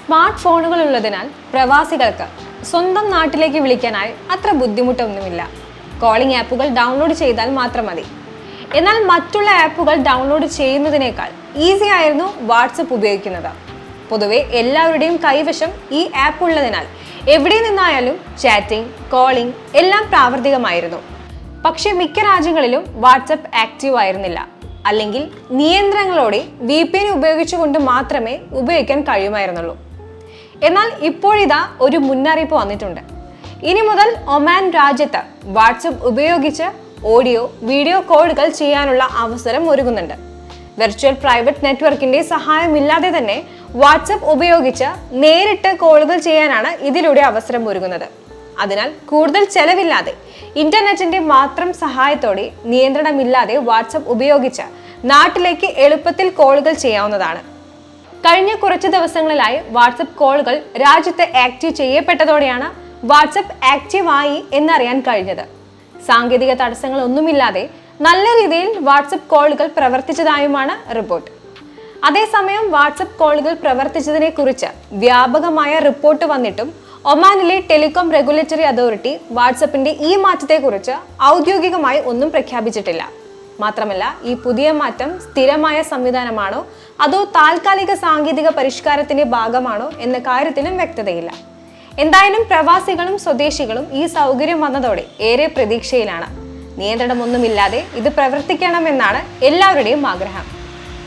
Smart ഫോണുകൾ ഉള്ളതിനാൽ പ്രവാസികൾക്ക് സ്വന്തം നാട്ടിലേക്ക് വിളിക്കാനായി അത്ര ബുദ്ധിമുട്ടൊന്നുമില്ല. കോളിംഗ് ആപ്പുകൾ ഡൗൺലോഡ് ചെയ്താൽ മാത്രം മതി. എന്നാൽ മറ്റുള്ള ആപ്പുകൾ ഡൗൺലോഡ് ചെയ്യുന്നതിനേക്കാൾ ഈസി ആയിരുന്നു വാട്സപ്പ് ഉപയോഗിക്കുന്നത്. പൊതുവെ എല്ലാവരുടെയും കൈവശം ഈ ആപ്പ് ഉള്ളതിനാൽ എവിടെ നിന്നായാലും ചാറ്റിംഗ്, കോളിംഗ് എല്ലാം പ്രാവർത്തികമായിരുന്നു. പക്ഷേ മിക്ക രാജ്യങ്ങളിലും വാട്സപ്പ് ആക്റ്റീവ് ആയിരുന്നില്ല. അല്ലെങ്കിൽ നിയന്ത്രണങ്ങളോടെ VPN ഉപയോഗിച്ചുകൊണ്ട് മാത്രമേ ഉപയോഗിക്കാൻ കഴിയുമായിരുന്നുള്ളൂ. എന്നാൽ ഇപ്പോഴിതാ ഒരു മുന്നറിയിപ്പ് വന്നിട്ടുണ്ട്. ഇനി മുതൽ ഒമാൻ രാജ്യത്ത് വാട്സപ്പ് ഉപയോഗിച്ച് ഓഡിയോ, വീഡിയോ കോളുകൾ ചെയ്യാനുള്ള അവസരം ഒരുങ്ങുന്നുണ്ട്. വെർച്വൽ പ്രൈവറ്റ് നെറ്റ്വർക്കിന്റെ സഹായമില്ലാതെ തന്നെ വാട്സപ്പ് ഉപയോഗിച്ച് നേരിട്ട് കോളുകൾ ചെയ്യാനാണ് ഇതിലൂടെ അവസരം ഒരുങ്ങുന്നത്. അതിനാൽ കൂടുതൽ ചെലവില്ലാതെ ഇന്റർനെറ്റിന്റെ മാത്രം സഹായത്തോടെ നിയന്ത്രണമില്ലാതെ വാട്സപ്പ് ഉപയോഗിച്ച് നാട്ടിലേക്ക് എളുപ്പത്തിൽ കോളുകൾ ചെയ്യാവുന്നതാണ്. കഴിഞ്ഞ കുറച്ച് ദിവസങ്ങളിലായി വാട്സപ്പ് കോളുകൾ രാജ്യത്ത് ആക്റ്റീവ് ചെയ്യപ്പെട്ടതോടെയാണ് വാട്സപ്പ് ആക്റ്റീവ് ആയി എന്നറിയാൻ കഴിഞ്ഞത്. സാങ്കേതിക തടസ്സങ്ങളൊന്നുമില്ലാതെ നല്ല രീതിയിൽ വാട്സപ്പ് കോളുകൾ പ്രവർത്തിച്ചതായുമാണ് റിപ്പോർട്ട്. അതേസമയം വാട്സപ്പ് കോളുകൾ പ്രവർത്തിച്ചതിനെ കുറിച്ച് വ്യാപകമായ റിപ്പോർട്ട് വന്നിട്ടും ഒമാനിലെ ടെലികോം റെഗുലേറ്ററി അതോറിറ്റി വാട്സപ്പിന്റെ ഈ മാറ്റത്തെക്കുറിച്ച് ഔദ്യോഗികമായി ഒന്നും പ്രഖ്യാപിച്ചിട്ടില്ല. മാത്രമല്ല, ഈ പുതിയ മാറ്റം സ്ഥിരമായ സംവിധാനമാണോ അതോ താൽക്കാലിക സാങ്കേതിക പരിഷ്കാരത്തിന്റെ ഭാഗമാണോ എന്ന കാര്യത്തിലും വ്യക്തതയില്ല. എന്തായാലും പ്രവാസികളും സ്വദേശികളും ഈ സൗകര്യം വന്നതോടെ ഏറെ പ്രതീക്ഷയിലാണ്. നിയന്ത്രണമൊന്നുമില്ലാതെ ഇത് പ്രവർത്തിക്കണമെന്നാണ് എല്ലാവരുടെയും ആഗ്രഹം.